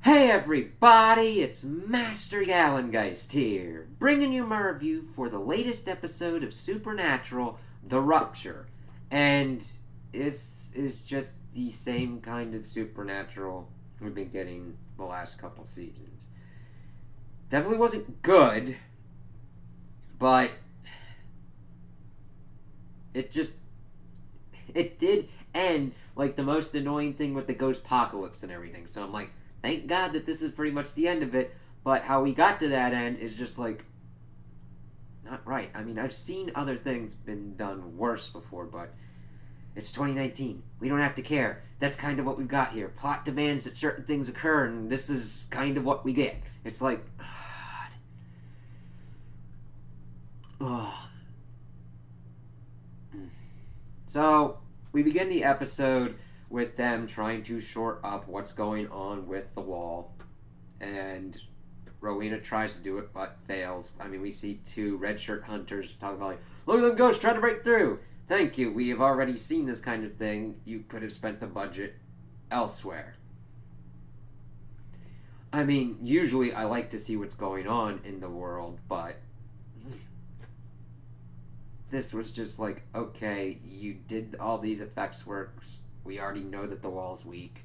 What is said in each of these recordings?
Hey everybody, it's Master Gallengeist here, bringing you my review for the latest episode of Supernatural, The Rupture. And this is just the same kind of Supernatural we've been getting the last couple seasons. Definitely wasn't good, but it did end like the most annoying thing with the ghost apocalypse and everything. So I'm like, thank God that this is pretty much the end of it. But how we got to that end is just like not right. I mean, I've seen other things been done worse before, but it's 2019. We don't have to care. That's kind of what we've got here. Plot demands that certain things occur, and this is kind of what we get. It's like, God. So we begin the episode with them trying to shore up what's going on with the wall, and Rowena tries to do it but fails. I mean, we see two red shirt hunters talking about like, look at them ghosts trying to break through. Thank you. We have already seen this kind of thing. You could have spent the budget elsewhere. I mean, usually I like to see what's going on in the world, but this was just like, okay, you did all these effects works. We already know that the wall's weak.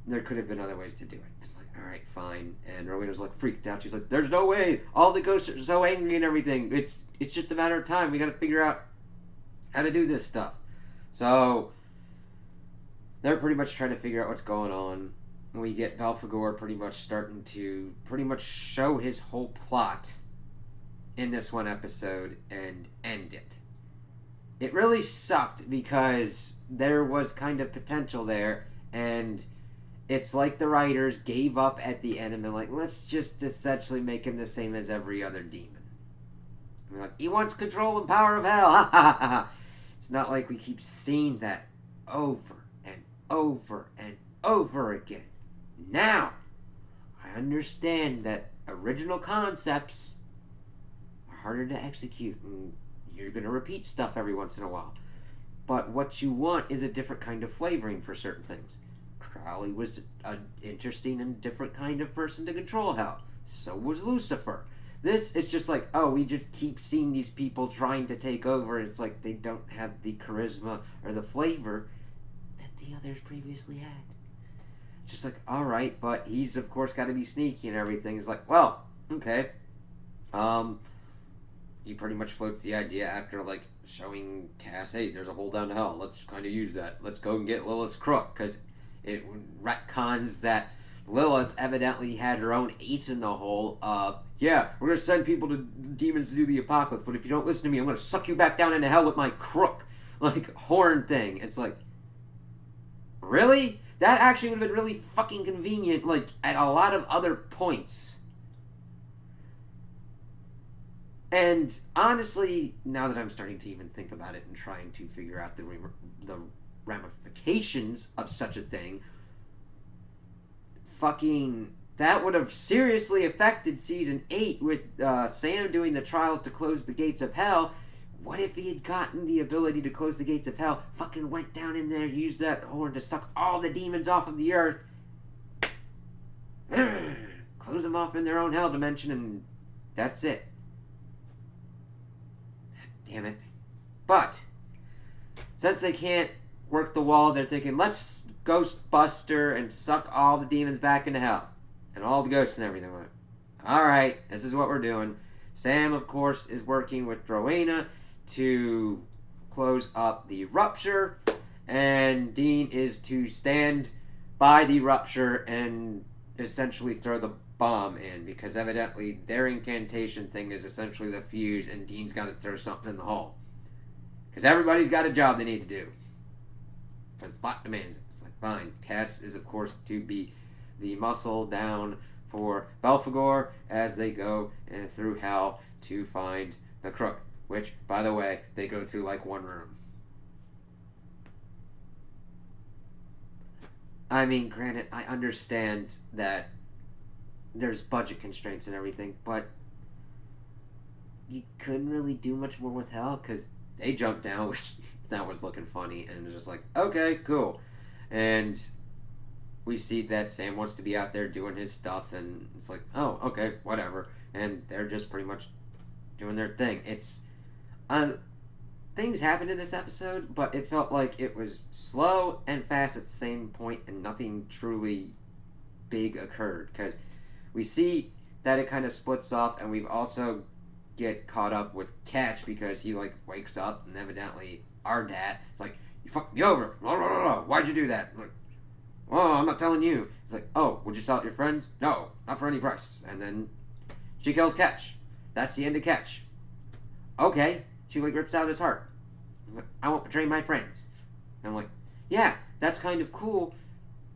There could have been other ways to do it. It's like, alright, fine. And Rowena's like freaked out. She's like, there's no way. All the ghosts are so angry and everything. It's just a matter of time. We gotta figure out how to do this stuff. So they're pretty much trying to figure out what's going on. We get Belphegor pretty much starting to pretty much show his whole plot in this one episode and end it. It really sucked because there was kind of potential there, and it's like the writers gave up at the end and been like, let's just essentially make him the same as every other demon. And we're like, he wants control and power of hell. Ha ha ha ha. It's not like we keep seeing that over and over and over again. Now, I understand that original concepts are harder to execute, and you're going to repeat stuff every once in a while. But what you want is a different kind of flavoring for certain things. Crowley was an interesting and different kind of person to control hell. So was Lucifer. This is just like, oh, we just keep seeing these people trying to take over. It's like they don't have the charisma or the flavor that the others previously had. Just like, alright, but he's of course got to be sneaky and everything. It's like, well, okay. He pretty much floats the idea after like showing Cass, hey, there's a hole down to hell. Let's kind of use that. Let's go and get Lilith's crook, because it retcons that Lilith evidently had her own ace in the hole. Yeah, we're gonna send people to demons to do the apocalypse, but if you don't listen to me, I'm gonna suck you back down into hell with my crook, like horn thing. It's like, really? That actually would have been really fucking convenient, like at a lot of other points. And honestly, now that I'm starting to even think about it and trying to figure out the ramifications of such a thing, fucking, that would have seriously affected season 8 with Sam doing the trials to close the gates of hell. What if he had gotten the ability to close the gates of hell, fucking went down in there, used that horn to suck all the demons off of the earth, close them off in their own hell dimension, and that's it. Damn it. But since they can't work the wall, they're thinking, let's Ghostbuster and suck all the demons back into hell. And all the ghosts and everything. Alright, this is what we're doing. Sam, of course, is working with Rowena to close up the Rupture. And Dean is to stand by the Rupture and essentially throw the bomb in, because evidently their incantation thing is essentially the fuse, and Dean's got to throw something in the hole, because everybody's got a job they need to do, because the plot demands it. It's like, fine. Cass is of course to be the muscle down for Belphegor as they go through hell to find the crook, which, by the way, they go through like one room. I mean, granted, I understand that there's budget constraints and everything, but you couldn't really do much more with hell, because they jumped down, which that was looking funny, and it was just like, okay, cool. And we see that Sam wants to be out there doing his stuff, and it's like, oh, okay, whatever. And they're just pretty much doing their thing. It's things happened in this episode, but it felt like it was slow and fast at the same point, and nothing truly big occurred. Because we see that it kind of splits off, and we've also get caught up with Catch because he like wakes up, and evidently our dad is like, you fucked me over. Blah, blah, blah, blah. Why'd you do that? I'm like, well, I'm not telling you. He's like, oh, would you sell it to your friends? No, not for any price. And then she kills Catch. That's the end of Catch. Okay. She like rips out his heart. He's like, I won't betray my friends. And I'm like, yeah, that's kind of cool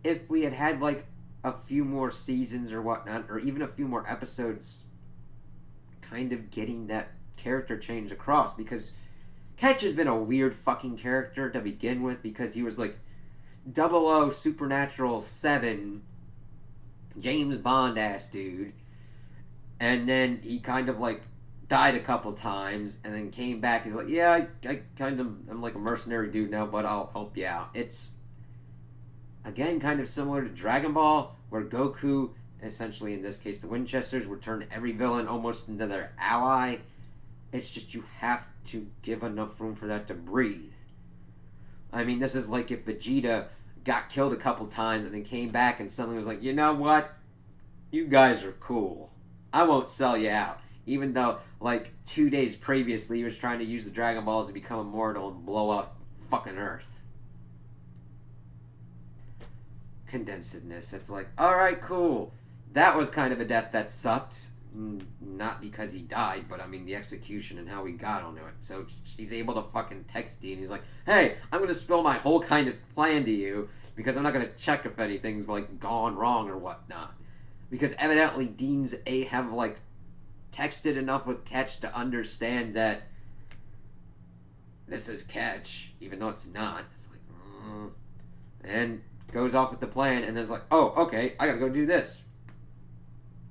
if we had had like a few more seasons or whatnot, or even a few more episodes kind of getting that character change across, because Catch has been a weird fucking character to begin with, because he was like 00 Supernatural 7 James Bond ass dude, and then he kind of like died a couple times and then came back. He's like, yeah, I'm like a mercenary dude now, but I'll help you out. It's again kind of similar to Dragon Ball, where Goku, essentially in this case the Winchesters, would turn every villain almost into their ally. It's just you have to give enough room for that to breathe. I mean, this is like if Vegeta got killed a couple times and then came back and suddenly was like, you know what? You guys are cool. I won't sell you out. Even though, like, 2 days previously he was trying to use the Dragon Balls to become immortal and blow up fucking Earth. Condensedness. It's like, alright, cool. That was kind of a death that sucked. Not because he died, but I mean the execution and how he got onto it. So she's able to fucking text Dean. He's like, hey, I'm going to spill my whole kind of plan to you because I'm not going to check if anything's like gone wrong or whatnot. Because evidently Dean's have like texted enough with Catch to understand that this is Catch, even though it's not. It's like, and goes off with the plan, and then it's like, oh, okay, I gotta go do this.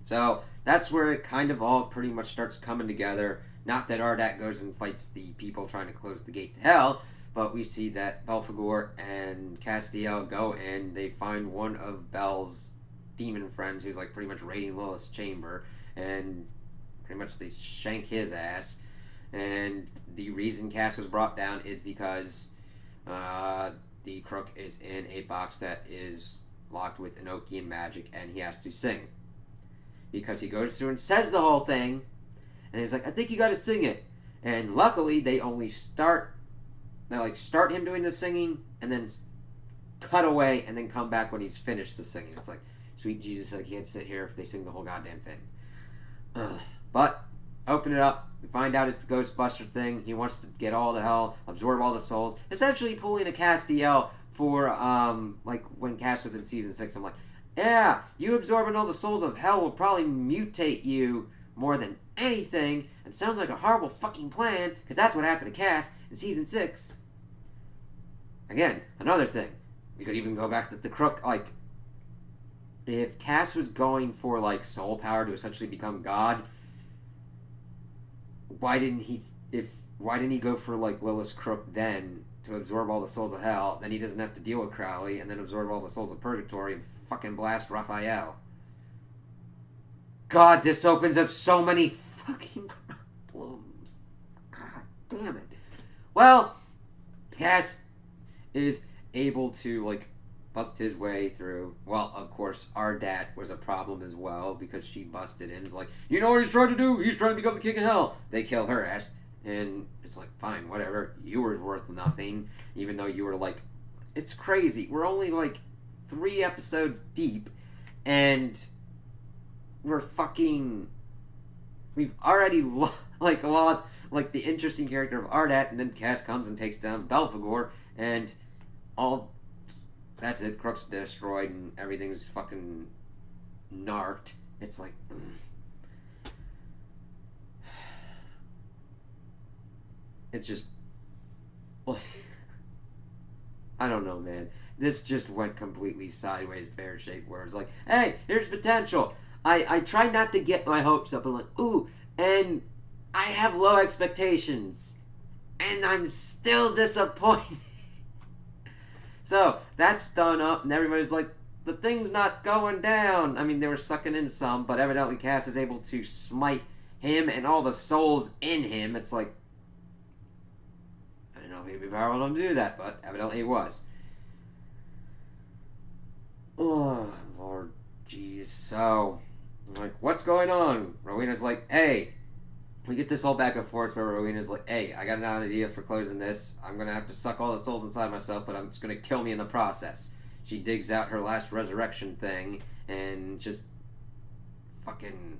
So that's where it kind of all pretty much starts coming together. Not that Ardat goes and fights the people trying to close the gate to hell, but we see that Belphegor and Castiel go and they find one of Bel's demon friends who's like pretty much raiding Lilith's chamber, and pretty much they shank his ass. And the reason Cass was brought down is because the crook is in a box that is locked with Enochian magic, and he has to sing. Because he goes through and says the whole thing, and he's like, I think you gotta sing it. And luckily, they only start him doing the singing, and then cut away, and then come back when he's finished the singing. It's like, sweet Jesus, I can't sit here if they sing the whole goddamn thing. But, open it up, we find out it's the Ghostbuster thing. He wants to get all the hell, absorb all the souls, essentially pulling a Castiel for, like, when Cass was in Season 6, I'm like, yeah, you absorbing all the souls of hell will probably mutate you more than anything, and sounds like a horrible fucking plan, because that's what happened to Cass in Season 6. Again, another thing. We could even go back to the crook, like, if Cass was going for, like, soul power to essentially become God, why didn't he go for, like, Lilith's crook then to absorb all the souls of hell? Then he doesn't have to deal with Crowley, and then absorb all the souls of purgatory and fucking blast Raphael. God, this opens up so many fucking problems. God damn it. Well, Cass is able to, like, bust his way through. Well, of course, Ardat was a problem as well, because she busted in. It's like, you know what he's trying to do? He's trying to become the king of hell. They kill her ass. And it's like, fine, whatever. You were worth nothing, even though you were like, it's crazy. We're only like 3 episodes deep, and we've already lost like the interesting character of Ardat, and then Cass comes and takes down Belphegor, and that's it. Crook's destroyed, and everything's fucking narked. It's like, it's just, I don't know, man. This just went completely sideways, pear-shaped, where it's like, hey, here's potential. I try not to get my hopes up and like, ooh, and I have low expectations, and I'm still disappointed. So, that's done up, and everybody's like, the thing's not going down. I mean, they were sucking in some, but evidently Cass is able to smite him and all the souls in him. It's like, I don't know if he'd be powerful enough to do that, but evidently he was. Oh, Lord, jeez. So, I'm like, what's going on? Rowena's like, hey, we get this whole back and forth where Rowena's like, hey, I got an idea for closing this. I'm going to have to suck all the souls inside myself, but it's going to kill me in the process. She digs out her last resurrection thing and just fucking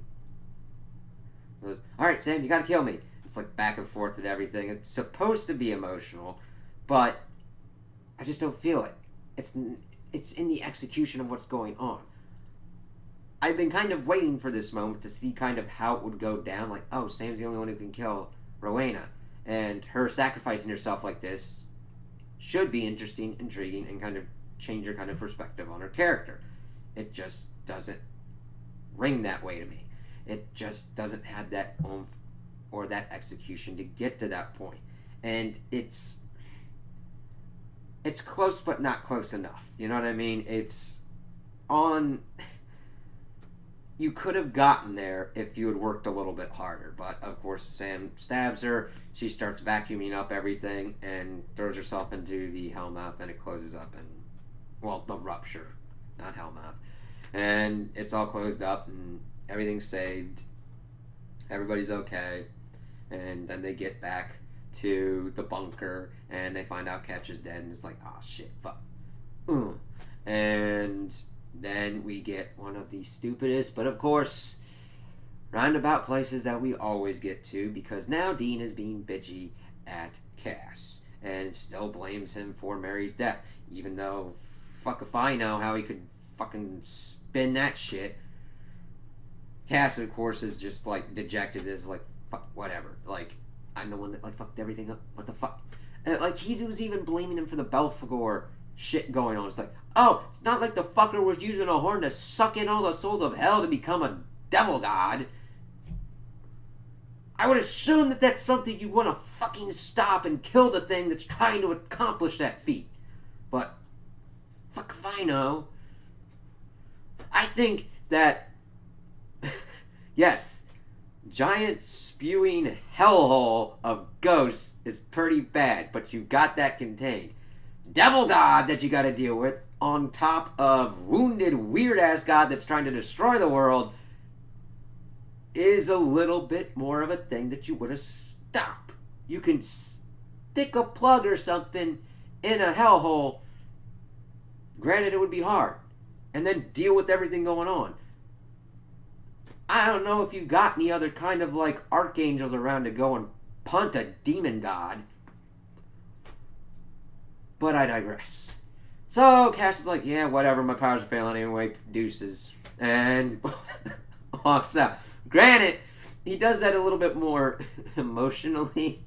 goes, alright, Sam, you got to kill me. It's like back and forth and everything. It's supposed to be emotional, but I just don't feel it. It's in the execution of what's going on. I've been kind of waiting for this moment to see kind of how it would go down. Like, oh, Sam's the only one who can kill Rowena. And her sacrificing herself like this should be interesting, intriguing, and kind of change your kind of perspective on her character. It just doesn't ring that way to me. It just doesn't have that oomph or that execution to get to that point. And it's close but not close enough. You know what I mean? It's on... You could have gotten there if you had worked a little bit harder. But, of course, Sam stabs her. She starts vacuuming up everything and throws herself into the Hellmouth, and it closes up. And, well, the Rupture, not Hellmouth. And it's all closed up, and everything's saved. Everybody's okay. And then they get back to the bunker, and they find out Ketch is dead, and it's like, oh, shit, fuck. And... then we get one of the stupidest, but of course, roundabout places that we always get to, because now Dean is being bitchy at Cass, and still blames him for Mary's death, even though, fuck if I know how he could fucking spin that shit. Cass, of course, is just, like, dejected, is like, fuck, whatever, like, I'm the one that, like, fucked everything up, what the fuck? And, like, he was even blaming him for the Belphegor shit going on. It's like, oh, it's not like the fucker was using a horn to suck in all the souls of hell to become a devil god. I would assume that that's something you want to fucking stop and kill the thing that's trying to accomplish that feat. But, fuck if I know. I think that, yes, giant spewing hellhole of ghosts is pretty bad, but you got that contained. Devil god that you got to deal with on top of wounded weird ass god that's trying to destroy the world is a little bit more of a thing that you want to stop. You can stick a plug or something in a hellhole. Granted, it would be hard, and then deal with everything going on. I don't know if you got any other kind of like archangels around to go and punt a demon god. But I digress. So Cass is like, yeah, whatever, my powers are failing anyway, deuces. And walks out. Granted, he does that a little bit more emotionally.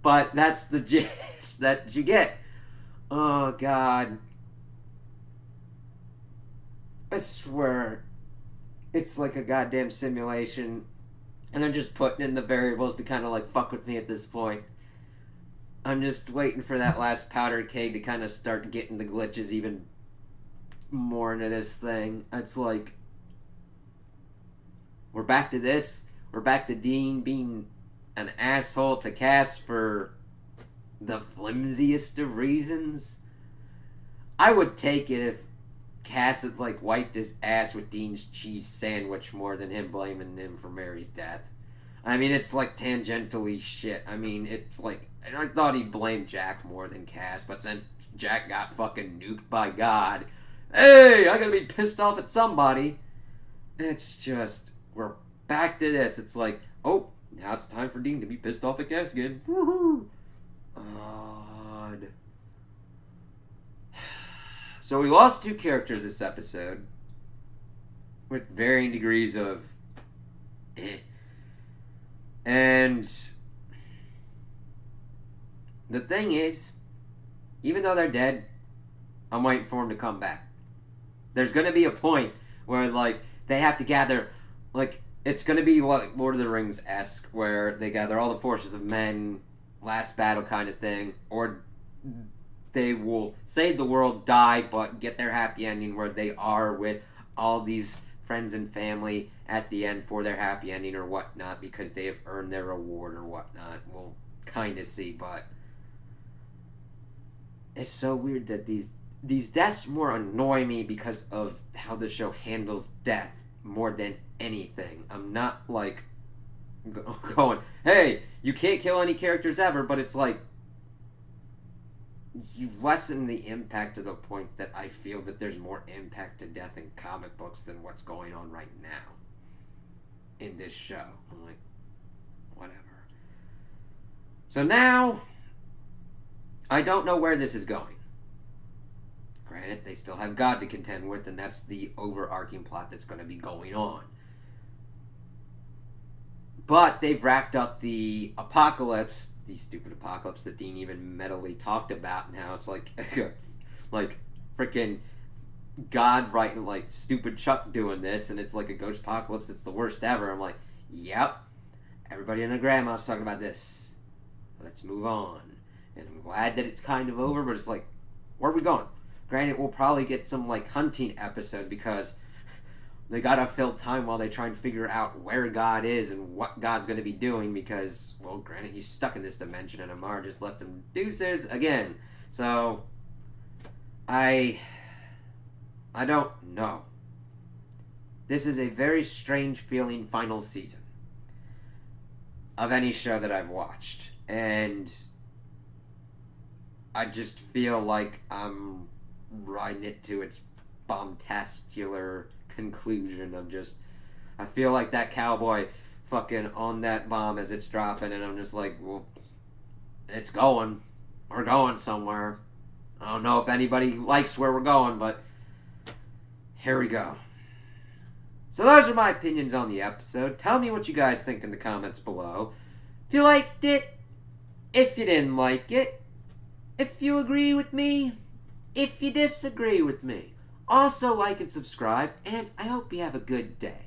But that's the gist that you get. Oh, God. I swear. It's like a goddamn simulation. And they're just putting in the variables to kind of like fuck with me at this point. I'm just waiting for that last powder keg to kind of start getting the glitches even more into this thing. It's like, we're back to this. We're back to Dean being an asshole to Cass for the flimsiest of reasons. I would take it if Cass had like wiped his ass with Dean's cheese sandwich more than him blaming him for Mary's death. I mean, it's like tangentially shit. I mean, it's like, I thought he'd blame Jack more than Cass, but since Jack got fucking nuked by God, hey, I gotta be pissed off at somebody. It's just, we're back to this. It's like, oh, now it's time for Dean to be pissed off at Cass again. God. So we lost two characters this episode with varying degrees of And the thing is, even though they're dead, I'm waiting for them to come back. There's going to be a point where, like, they have to gather, like, it's going to be like Lord of the Rings-esque, where they gather all the forces of men, last battle kind of thing, or they will save the world, die, but get their happy ending where they are with all these friends and family at the end for their happy ending or whatnot because they have earned their reward or whatnot. We'll kind of see, but it's so weird that these deaths more annoy me because of how the show handles death more than anything. I'm not like going, hey, you can't kill any characters ever, but it's like you lessen the impact to the point that I feel that there's more impact to death in comic books than what's going on right now in this show. I'm like, whatever. So now, I don't know where this is going. Granted, they still have God to contend with, and that's the overarching plot that's going to be going on. But they've racked up the apocalypse, the stupid apocalypse that Dean even mentally talked about, and how it's like, like freaking God writing like stupid Chuck doing this, and it's like a ghost apocalypse. It's the worst ever. I'm like, yep, everybody and their grandma's talking about this. Let's move on. And I'm glad that it's kind of over, but it's like, where are we going? Granted, we'll probably get some like hunting episode because they gotta fill time while they try and figure out where God is and what God's gonna be doing because, well, granted, he's stuck in this dimension and Amar just left him deuces again. So, I don't know. This is a very strange feeling final season of any show that I've watched. And I just feel like I'm riding it to its bombastic conclusion of just, I feel like that cowboy fucking on that bomb as it's dropping, and I'm just like, well, it's going. We're going somewhere. I don't know if anybody likes where we're going, but here we go. So those are my opinions on the episode. Tell me what you guys think in the comments below. If you liked it, if you didn't like it, if you agree with me, if you disagree with me. Also like and subscribe, and I hope you have a good day.